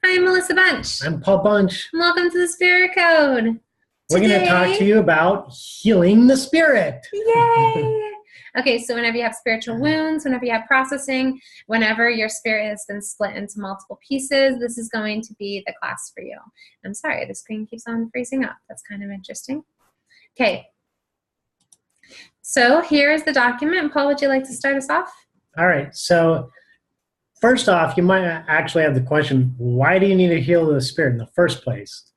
I'm Melissa Bunch. I'm Paul Bunch. Welcome to the Spirit Code. We're going to talk to you about healing the spirit. Yay! Okay, so whenever you have spiritual wounds, whenever you have processing, whenever your spirit has been split into multiple pieces, this is going to be the class for you. I'm sorry, the screen keeps on freezing up. That's kind of interesting. Okay, so here's the document. Paul, would you like to start us off? All right, so first off, you might actually have the question, why do you need to heal the spirit in the first place?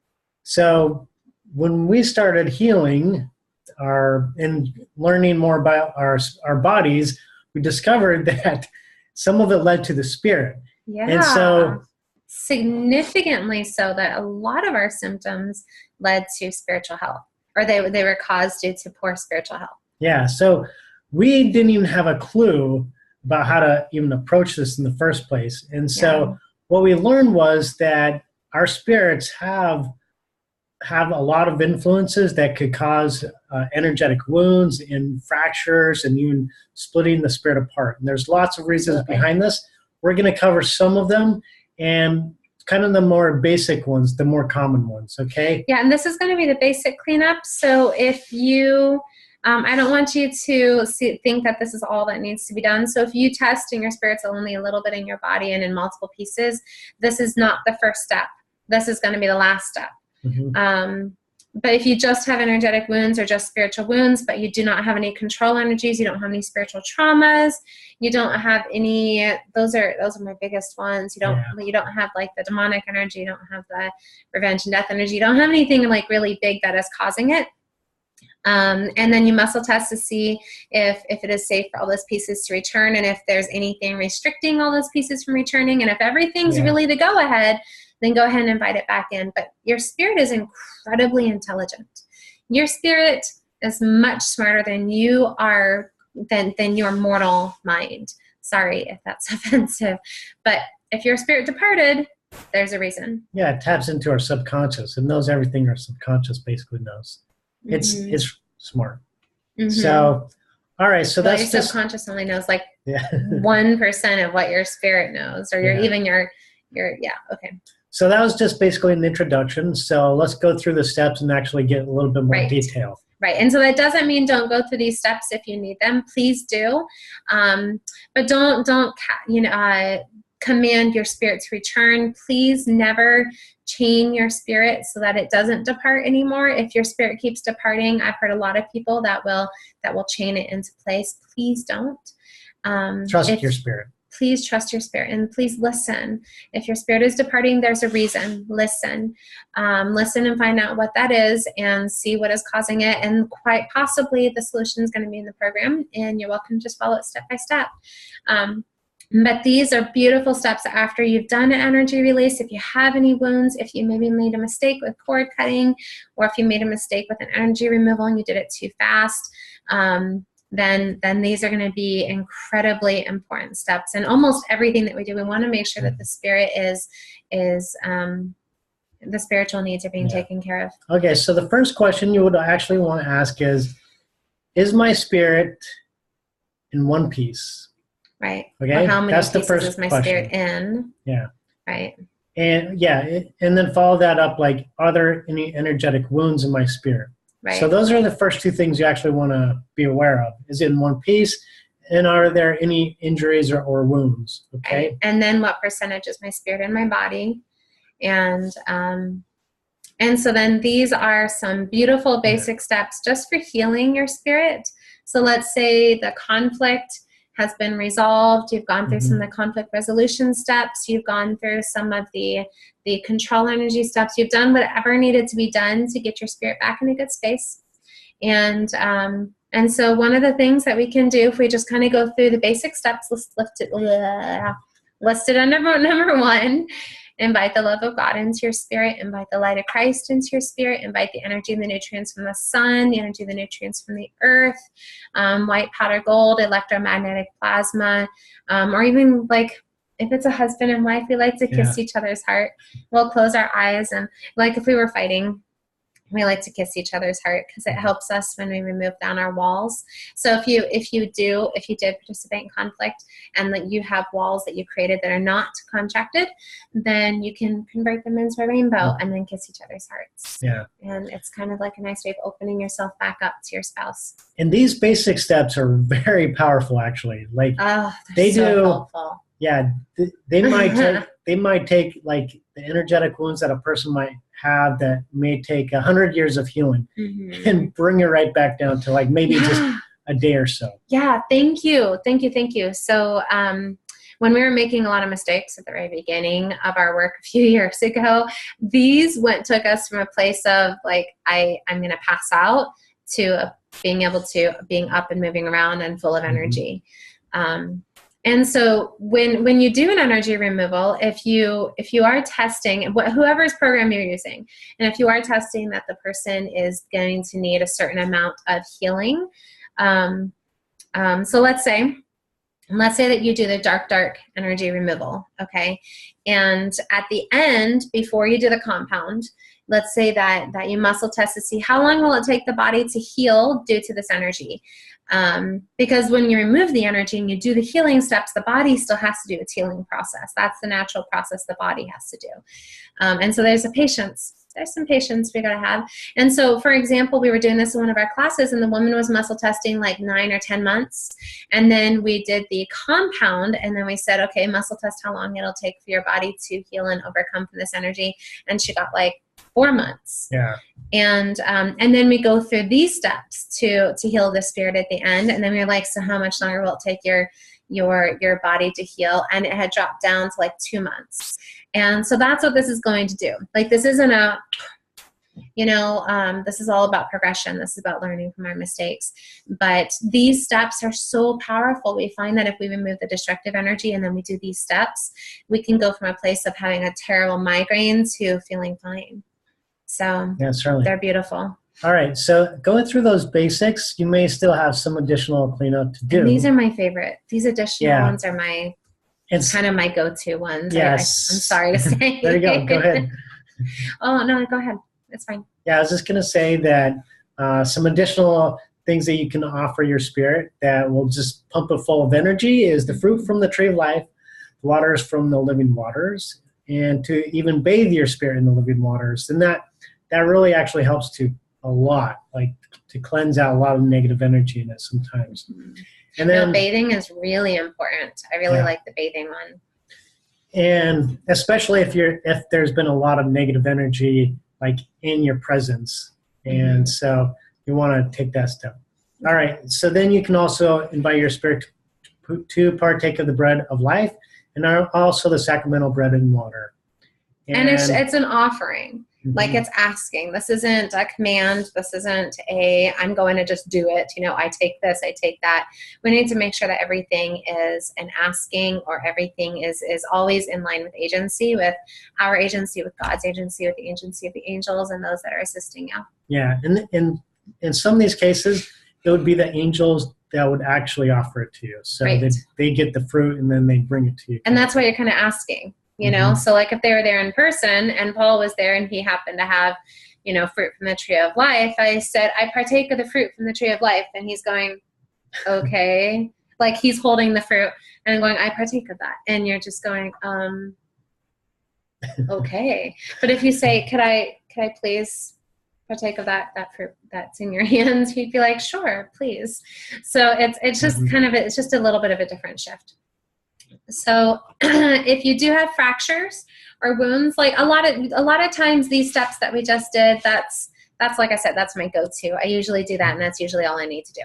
So when we started healing and learning more about our bodies, we discovered that some of it led to the spirit. Yeah, and so significantly so, that a lot of our symptoms led to spiritual health, or they were caused due to poor spiritual health. Yeah, so we didn't even have a clue about how to even approach this in the first place. And so what we learned was that our spirits have a lot of influences that could cause energetic wounds and fractures and even splitting the spirit apart. And there's lots of reasons behind this. We're going to cover some of them and kind of the more basic ones, the more common ones, okay? Yeah, and this is going to be the basic cleanup. So if you, I don't want you to think that this is all that needs to be done. So if you test and your spirit's only a little bit in your body and in multiple pieces, this is not the first step. This is going to be the last step. Mm-hmm. But if you just have energetic wounds or just spiritual wounds, but you do not have any control energies, you don't have any spiritual traumas, you don't have any, those are my biggest ones. You don't have like the demonic energy, you don't have the revenge and death energy, you don't have anything like really big that is causing it. And then you muscle test to see if it is safe for all those pieces to return, and if there's anything restricting all those pieces from returning, and if everything's really the go ahead, then go ahead and invite it back in. But your spirit is incredibly intelligent. Your spirit is much smarter than you are, than your mortal mind. Sorry if that's offensive. But if your spirit departed, there's a reason. Yeah, it taps into our subconscious. It knows everything our subconscious basically knows. It's smart. Mm-hmm. So, all right. So that's your subconscious only knows like 1% of what your spirit knows, or even your okay. So that was just basically an introduction. So let's go through the steps and actually get a little bit more detail. Right. And so that doesn't mean don't go through these steps if you need them. Please do. But don't command your spirit to return. Please never chain your spirit so that it doesn't depart anymore. If your spirit keeps departing, I've heard a lot of people that will chain it into place. Please don't. Trust your spirit. Please trust your spirit, and please listen. If your spirit is departing, there's a reason. Listen. Listen and find out what that is and see what is causing it. And quite possibly the solution is going to be in the program, and you're welcome to just follow it step by step. But these are beautiful steps after you've done an energy release. If you have any wounds, if you maybe made a mistake with cord cutting, or if you made a mistake with an energy removal and you did it too fast, then these are going to be incredibly important steps. And almost everything that we do, we want to make sure that the spirit is the spiritual needs are being taken care of. Okay, so the first question you would actually want to ask is my spirit in one piece? Right. Okay, or how many that's the pieces first is my question. spirit in? Yeah. Right. And and then follow that up, like, are there any energetic wounds in my spirit? Right. So those are the first two things you actually want to be aware of. Is it in one piece? And are there any injuries or wounds? Okay. Right. And then what percentage is my spirit in my body? And so then these are some beautiful basic steps just for healing your spirit. So let's say the conflict has been resolved. You've gone through some of the conflict resolution steps. You've gone through some of the control energy steps. You've done whatever needed to be done to get your spirit back in a good space. And so one of the things that we can do, if we just kind of go through the basic steps listed under number 1, invite the love of God into your spirit, invite the light of Christ into your spirit, invite the energy and the nutrients from the sun, the energy and the nutrients from the earth, white powder gold, electromagnetic plasma, or even like if it's a husband and wife, we like to kiss each other's heart. We'll close our eyes, and like if we were fighting, We like to kiss each other's heart because it helps us when we remove down our walls. So if you did participate in conflict and that you have walls that you created that are not contracted, then you can convert them into a rainbow and then kiss each other's hearts. Yeah. And it's kind of like a nice way of opening yourself back up to your spouse. And these basic steps are very powerful, actually. Like they so do. helpful. Yeah, they might take like the energetic wounds that a person might have that may take 100 years of healing and bring it right back down to like maybe just a day or so. Yeah, thank you. So when we were making a lot of mistakes at the very beginning of our work a few years ago, these took us from a place of like, I'm going to pass out to being up and moving around and full of energy. And so when you do an energy removal, if you are testing whoever's program you're using, and if you are testing that the person is going to need a certain amount of healing, so let's say that you do the dark energy removal, okay? And at the end, before you do the compound, let's say that you muscle test to see how long will it take the body to heal due to this energy. Because when you remove the energy and you do the healing steps, the body still has to do its healing process. That's the natural process the body has to do. And so there's some patience we got to have. And so, for example, we were doing this in one of our classes, and the woman was muscle testing like 9 or 10 months. And then we did the compound, and then we said, okay, muscle test how long it'll take for your body to heal and overcome from this energy. And she got like 4 months. Yeah. And then we go through these steps to heal the spirit at the end. And then we're like, so how much longer will it take your body to heal? And it had dropped down to like 2 months. And so that's what this is going to do. Like, this isn't this is all about progression. This is about learning from our mistakes. But these steps are so powerful. We find that if we remove the destructive energy and then we do these steps, we can go from a place of having a terrible migraine to feeling fine. So yeah, certainly. They're beautiful. All right. So going through those basics, you may still have some additional cleanup to do. And these are my favorite. These additional ones are it's kind of my go-to ones. Yes. I'm sorry to say. There you go. Go ahead. Oh, no, go ahead. It's fine. Yeah, I was just going to say that some additional things that you can offer your spirit that will just pump it full of energy is the fruit from the tree of life, the waters from the living waters, and to even bathe your spirit in the living waters. And that really actually helps to a lot, like to cleanse out a lot of negative energy in it sometimes. And then bathing is really important. I really like the bathing one. And especially if there's been a lot of negative energy like in your presence. And so you want to take that step. All right. So then you can also invite your spirit to partake of the bread of life and also the sacramental bread and water. And it's an offering. Like, it's asking. This isn't a command. This isn't I'm going to just do it. I take this, I take that. We need to make sure that everything is an asking, or everything is always in line with agency, with our agency, with God's agency, with the agency of the angels and those that are assisting you. Yeah. And in some of these cases, it would be the angels that would actually offer it to you. So they get the fruit and then they bring it to you. And that's why you're kind of asking. So like if they were there in person and Paul was there and he happened to have, fruit from the tree of life, I said, I partake of the fruit from the tree of life. And he's going, okay. Like, he's holding the fruit and I'm going, I partake of that. And you're just going, okay. But if you say, could I please partake of that fruit that's in your hands? He'd be like, sure, please. So it's just it's just a little bit of a different shift. So if you do have fractures or wounds, like a lot of times these steps that we just did, that's like I said, that's my go-to. I usually do that, and that's usually all I need to do.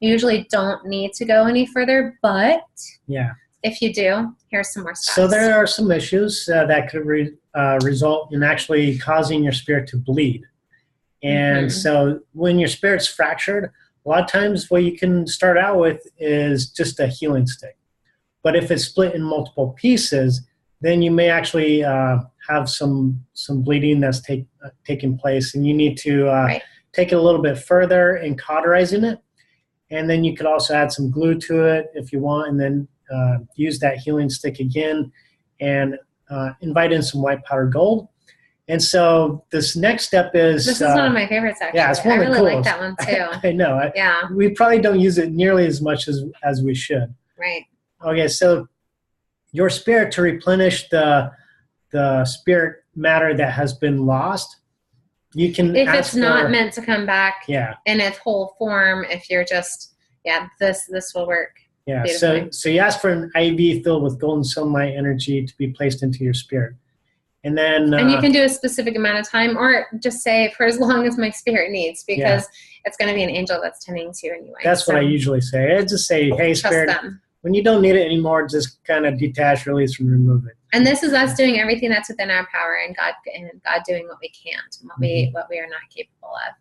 You usually don't need to go any further, but if you do, here's some more steps. So there are some issues that could result in actually causing your spirit to bleed. And so when your spirit's fractured, a lot of times what you can start out with is just a healing stick. But if it's split in multiple pieces, then you may actually have some bleeding that's taking place, and you need to take it a little bit further in cauterizing it. And then you could also add some glue to it if you want, and then use that healing stick again and invite in some white powdered gold. And so this next step is... This is one of my favorites, actually. Yeah, it's one I of the really coolest. like that one, too. I know. Yeah. We probably don't use it nearly as much as we should. Right. Okay, so your spirit, to replenish the spirit matter that has been lost, you can if ask it's not meant to come back yeah. in its whole form, if you're just, this will work. Yeah, so you ask for an IV filled with golden sunlight energy to be placed into your spirit. And then... and you can do a specific amount of time, or just say for as long as my spirit needs, because it's going to be an angel that's tending to you anyway. That's what I usually say. I just say, hey, spirit, when you don't need it anymore, just kind of detach, release, and remove it. And this is us doing everything that's within our power, and God doing what we can't, and what we are not capable of.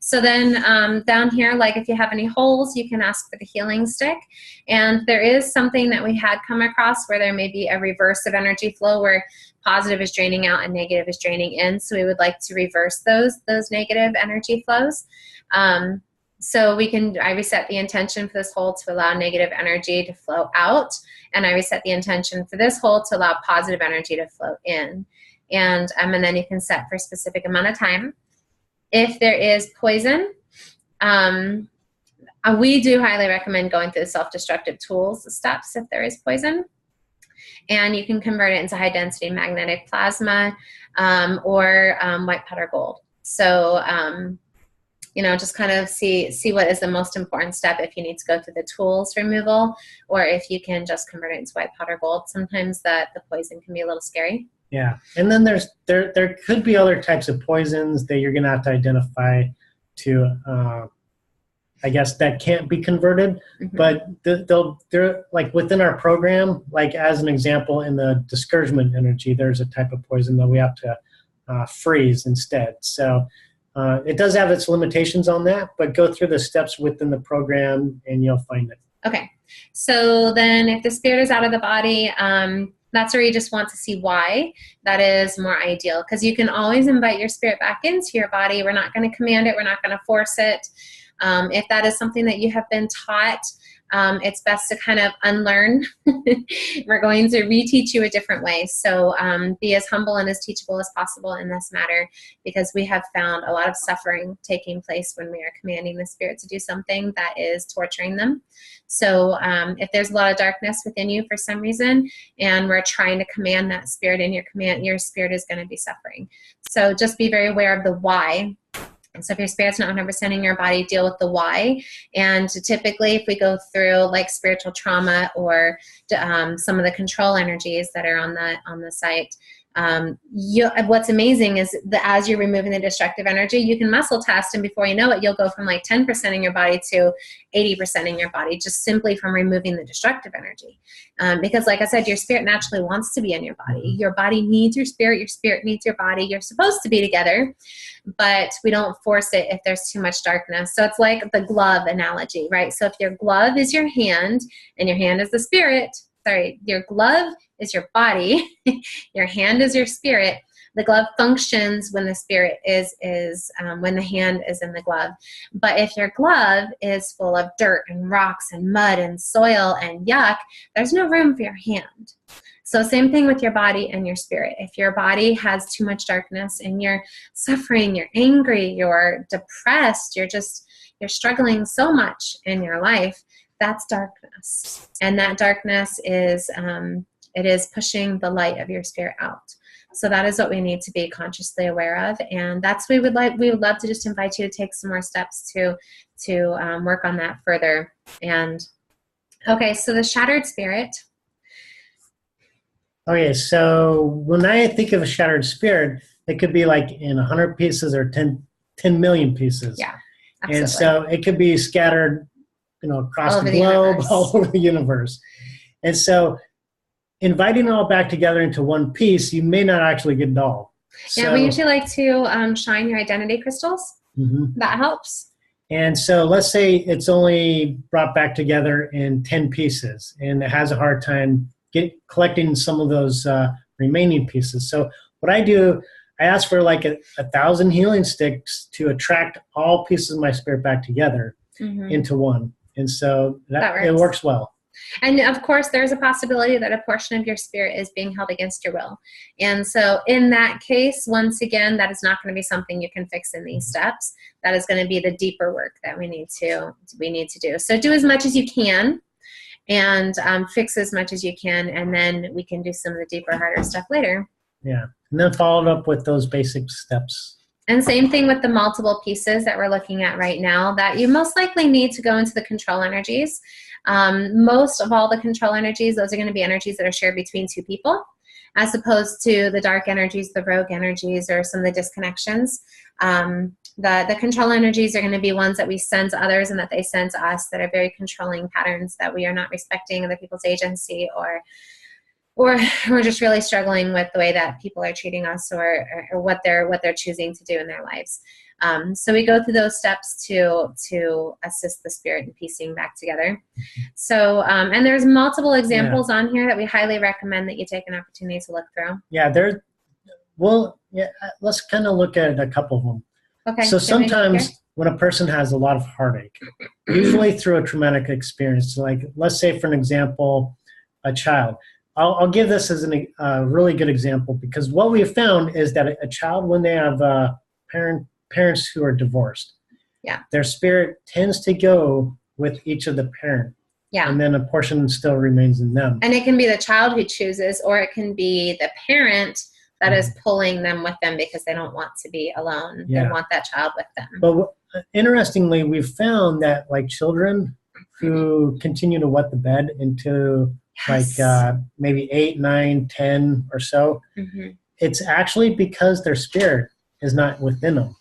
So then down here, like if you have any holes, you can ask for the healing stick. And there is something that we had come across where there may be a reverse of energy flow, where positive is draining out and negative is draining in. So we would like to reverse those negative energy flows. So I reset the intention for this hole to allow negative energy to flow out, and I reset the intention for this hole to allow positive energy to flow in. And then you can set for a specific amount of time. If there is poison, we do highly recommend going through the self-destructive tools steps if there is poison. And you can convert it into high-density magnetic plasma or white powder gold. So just kind of see what is the most important step, if you need to go through the tools removal, or if you can just convert it into white powder gold. Sometimes the poison can be a little scary. Yeah, and then there could be other types of poisons that you're going to have to identify to, I guess, that can't be converted. Mm-hmm. But they're like within our program, like as an example, in the discouragement energy, there's a type of poison that we have to freeze instead. So it does have its limitations on that, but go through the steps within the program and you'll find it. Okay. So then if the spirit is out of the body, that's where you just want to see why. That is more ideal, because you can always invite your spirit back into your body. We're not going to command it. We're not going to force it. If that is something that you have been taught, it's best to kind of unlearn. We're going to reteach you a different way. So be as humble and as teachable as possible in this matter, because we have found a lot of suffering taking place when we are commanding the spirit to do something that is torturing them. So if there's a lot of darkness within you for some reason, and we're trying to command that spirit in your spirit is going to be suffering. So just be very aware of the why. And so if your spirit's not 100% in your body, deal with the why. And typically if we go through like spiritual trauma or some of the control energies that are on the site, what's amazing is that as you're removing the destructive energy, you can muscle test, and before you know it, you'll go from like 10% in your body to 80% in your body, just simply from removing the destructive energy. Because like I said, your spirit naturally wants to be in your body. Your body needs your spirit needs your body. You're supposed to be together, but we don't force it if there's too much darkness. So it's like the glove analogy, right? So if your glove is your hand and your hand is the spirit, your glove is your body, your hand is your spirit. The glove functions when the spirit when the hand is in the glove. But if your glove is full of dirt and rocks and mud and soil and yuck, there's no room for your hand. So same thing with your body and your spirit. If your body has too much darkness and you're suffering, you're angry, you're depressed, you're struggling so much in your life, that's darkness. And that darkness is it is pushing the light of your spirit out. So that is what we need to be consciously aware of, and that's what we would love to just invite you to take some more steps to work on that further. And okay, so the shattered spirit. Okay, so when I think of a shattered spirit, it could be like in 100 pieces or 10 million pieces. Yeah, absolutely. And so it could be scattered, across the globe, all over the universe. And so inviting it all back together into one piece, you may not actually get it all. Yeah, we usually like to shine your identity crystals. Mm-hmm. That helps. And so let's say it's only brought back together in 10 pieces, and it has a hard time collecting some of those remaining pieces. So what I do, I ask for like 1,000 healing sticks to attract all pieces of my spirit back together into one. And so it works well. And of course, there's a possibility that a portion of your spirit is being held against your will. And so in that case, once again, that is not going to be something you can fix in these steps. That is going to be the deeper work that we need to do. So do as much as you can, and fix as much as you can, and then we can do some of the deeper, harder stuff later. Yeah. And then followed up with those basic steps. And same thing with the multiple pieces that we're looking at right now, that you most likely need to go into the control energies. Most of all the control energies, those are going to be energies that are shared between two people, as opposed to the dark energies, the rogue energies, or some of the disconnections. The control energies are going to be ones that we send to others and that they send to us, that are very controlling patterns, that we are not respecting other people's agency, or we're just really struggling with the way that people are treating us, or what they're choosing to do in their lives. So we go through those steps to assist the spirit in piecing back together. So, and there's multiple examples on here that we highly recommend that you take an opportunity to look through. Yeah, let's kind of look at a couple of them. Okay. So sometimes when a person has a lot of heartache, usually through a traumatic experience, like let's say for an example, a child. I'll give this as a really good example, because what we have found is that a child, when they have parents who are divorced, their spirit tends to go with each of the parent. Yeah. And then a portion still remains in them. And it can be the child who chooses, or it can be the parent that is pulling them with them because they don't want to be alone. Yeah. They want that child with them. But interestingly, we've found that like children who continue to wet the bed into like maybe 8, 9, 10 or so, it's actually because their spirit is not within them.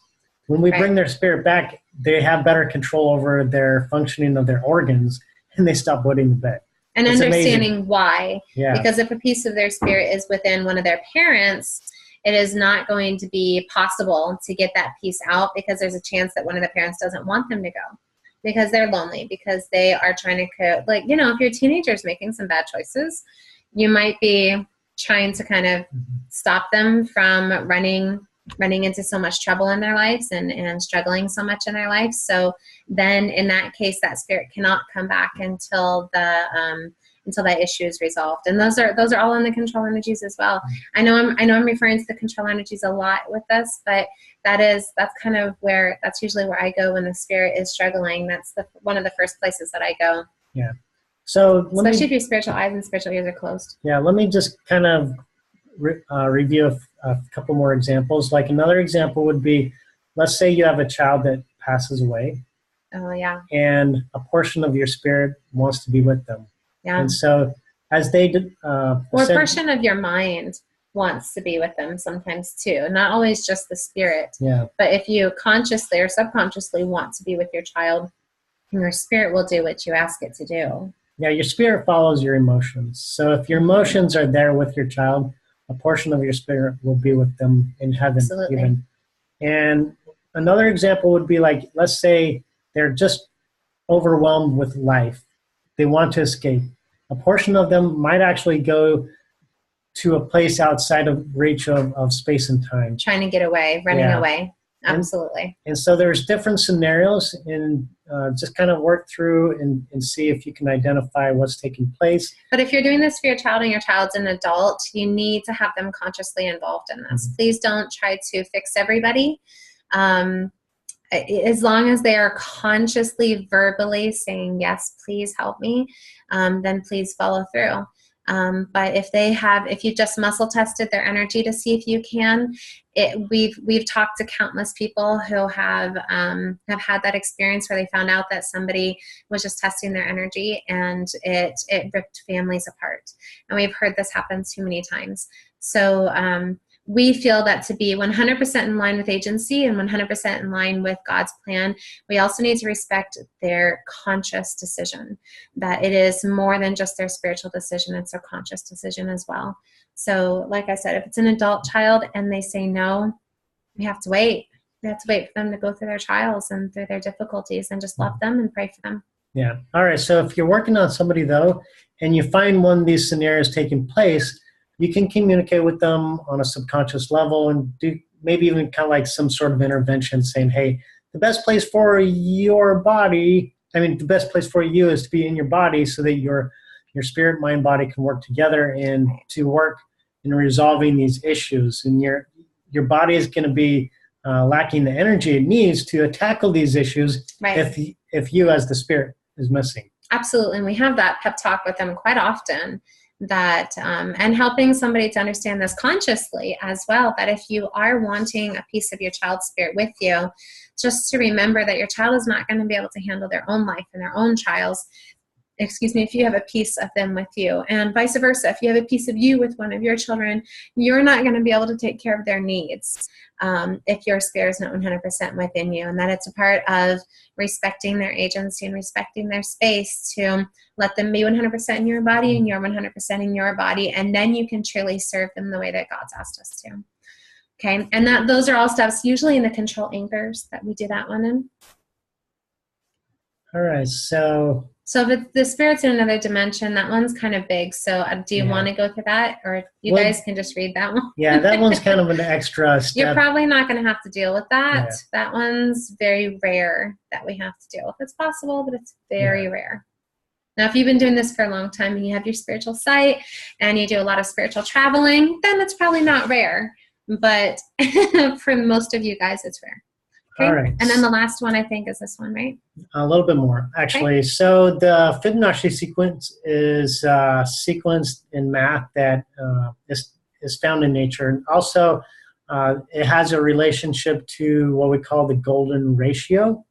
When we bring their spirit back, they have better control over their functioning of their organs, and they stop wetting the bed. And it's understanding amazing. Why. Yeah. Because if a piece of their spirit is within one of their parents, it is not going to be possible to get that piece out, because there's a chance that one of the parents doesn't want them to go, because they're lonely, because they are trying to if your teenager's making some bad choices, you might be trying to kind of stop them from running into so much trouble in their lives and struggling so much in their lives. So then in that case, that spirit cannot come back until that issue is resolved. And those are all in the control energies as well. I know I'm referring to the control energies a lot with this, but that's usually where I go when the spirit is struggling. That's one of the first places that I go. Yeah. So especially if your spiritual eyes and spiritual ears are closed. Yeah. Let me just kind of review a couple more examples. Like another example would be, let's say you have a child that passes away. Oh yeah. And a portion of your spirit wants to be with them. Yeah. And so as they or a portion of your mind wants to be with them sometimes too. Not always just the spirit. Yeah. But if you consciously or subconsciously want to be with your child, your spirit will do what you ask it to do. Yeah, your spirit follows your emotions. So if your emotions are there with your child, a portion of your spirit will be with them in heaven. Absolutely. Even. And another example would be like, let's say they're just overwhelmed with life. They want to escape. A portion of them might actually go to a place outside of reach of space and time. Trying to get away, running away. Absolutely. And so there's different scenarios, and just kind of work through and see if you can identify what's taking place. But if you're doing this for your child and your child's an adult, you need to have them consciously involved in this. Please don't try to fix everybody. As long as they are consciously, verbally saying, yes, please help me, then please follow through. But if you just muscle tested their energy to see if you can, we've talked to countless people who have had that experience where they found out that somebody was just testing their energy, and it ripped families apart. And we've heard this happen too many times. So we feel that to be 100% in line with agency and 100% in line with God's plan, we also need to respect their conscious decision, that it is more than just their spiritual decision, it's their conscious decision as well. So like I said, if it's an adult child and they say no, we have to wait. We have to wait for them to go through their trials and through their difficulties, and just love them and pray for them. Yeah. All right. So if you're working on somebody, though, and you find one of these scenarios taking place, you can communicate with them on a subconscious level and do maybe even kind of like some sort of intervention, saying, hey, the best place for your body, the best place for you is to be in your body so that your your spirit, mind, body can work together and to work in resolving these issues. And your body is going to be lacking the energy it needs to tackle these issues if you as the spirit is missing. Absolutely. And we have that pep talk with them quite often, that and helping somebody to understand this consciously as well, that if you are wanting a piece of your child's spirit with you, just to remember that your child is not going to be able to handle their own life and their own trials, if you have a piece of them with you, and vice versa. If you have a piece of you with one of your children, you're not going to be able to take care of their needs if your spirit is not 100% within you. And that it's a part of respecting their agency and respecting their space to let them be 100% in your body and you're 100% in your body, and then you can truly serve them the way that God's asked us to. Okay, and those are all steps usually in the control anchors that we do that one in. All right, so if the spirit's in another dimension, that one's kind of big. So do you want to go through that, or you guys can just read that one? Yeah, that one's kind of an extra step. You're probably not going to have to deal with that. Yeah. That one's very rare that we have to deal with. It's possible, but it's very rare. Now, if you've been doing this for a long time and you have your spiritual sight and you do a lot of spiritual traveling, then it's probably not rare. But for most of you guys, it's rare. Okay. All right. And then the last one, I think, is this one, right? A little bit more, actually. Okay. So the Fibonacci sequence is sequenced in math that is found in nature. And also, it has a relationship to what we call the golden ratio.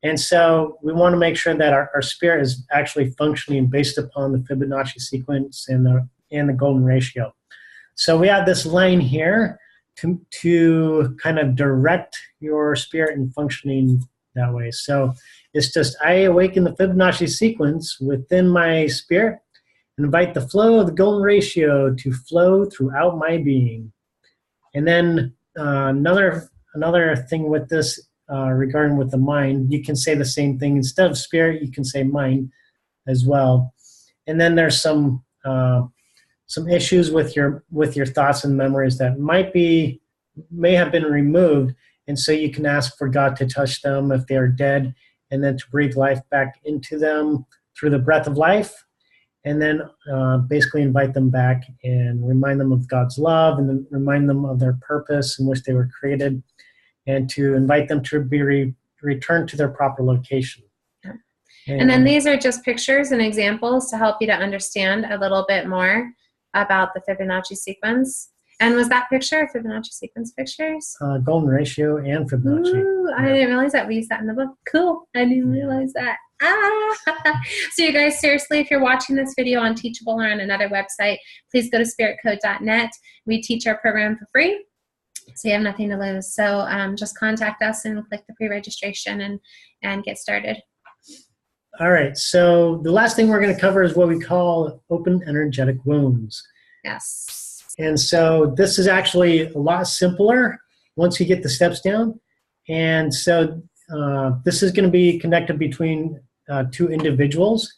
And so we want to make sure that our spirit is actually functioning based upon the Fibonacci sequence and the golden ratio. So we have this line here to kind of direct your spirit in functioning that way. So it's just, I awaken the Fibonacci sequence within my spirit and invite the flow of the golden ratio to flow throughout my being. And then another thing with this regarding with the mind, you can say the same thing. Instead of spirit, you can say mind as well. And then there's some issues with your thoughts and memories that may have been removed, and so you can ask for God to touch them if they are dead, and then to breathe life back into them through the breath of life, and then basically invite them back and remind them of God's love, and then remind them of their purpose in which they were created, and to invite them to be returned to their proper location. And then these are just pictures and examples to help you to understand a little bit more about the Fibonacci sequence. And was that picture Fibonacci sequence pictures? Golden ratio and Fibonacci. Ooh, I didn't realize that. We used that in the book. Cool. I didn't realize that. So you guys, seriously, if you're watching this video on Teachable or on another website, please go to spiritcode.net. We teach our program for free, so you have nothing to lose. So just contact us and click the pre-registration and get started. All right, so the last thing we're going to cover is what we call open energetic wounds. Yes. And so this is actually a lot simpler once you get the steps down. And so this is going to be connected between two individuals.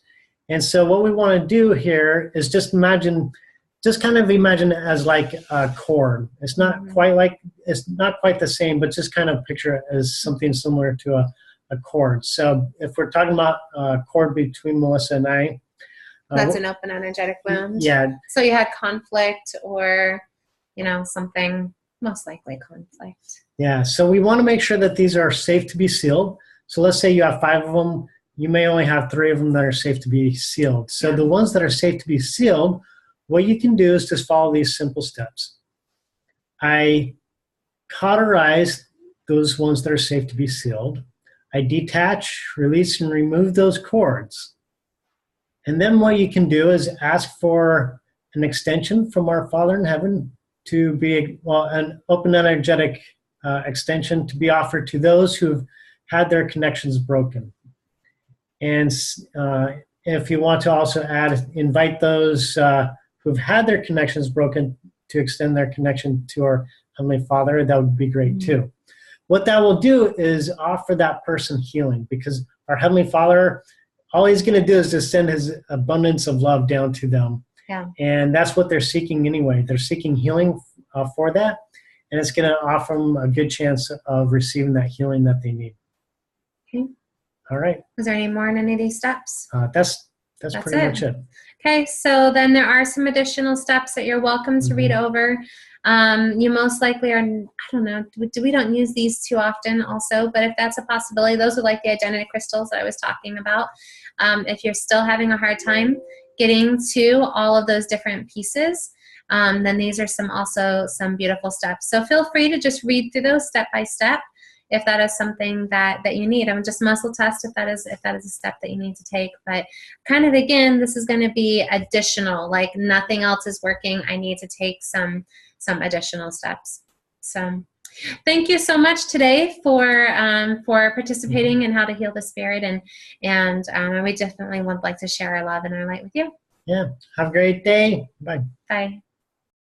And so what we want to do here is just kind of imagine it as like a cord. It's not it's not quite the same, but just kind of picture it as something similar to a cord. So if we're talking about a cord between Melissa and I. That's an open energetic wound. Yeah. So you had conflict or, something, most likely conflict. Yeah. So we want to make sure that these are safe to be sealed. So let's say you have 5 of them. You may only have 3 of them that are safe to be sealed. So the ones that are safe to be sealed, what you can do is just follow these simple steps. I cauterize those ones that are safe to be sealed. I detach, release, and remove those cords. And then what you can do is ask for an extension from our Father in heaven to be, an open energetic extension to be offered to those who've had their connections broken. And if you want to also invite those who've had their connections broken to extend their connection to our Heavenly Father, that would be great too. What that will do is offer that person healing, because our Heavenly Father, all He's going to do is just send His abundance of love down to them. Yeah. And that's what they're seeking anyway. They're seeking healing for that, and it's going to offer them a good chance of receiving that healing that they need. Okay. All right. Is there any more in any of these steps? That's pretty much it. Okay, so then there are some additional steps that you're welcome to read over. You most likely are, I don't know, we don't use these too often also, but if that's a possibility, those are like the identity crystals that I was talking about. If you're still having a hard time getting to all of those different pieces, then these are also some beautiful steps. So feel free to just read through those step by step if that is something that you need. Just muscle test if that is a step that you need to take. But kind of, again, this is going to be additional, like nothing else is working. I need to take some additional steps. So thank you so much today for participating in How to Heal the Spirit, and we definitely would like to share our love and our light with you. Yeah, have a great day. Bye. Bye.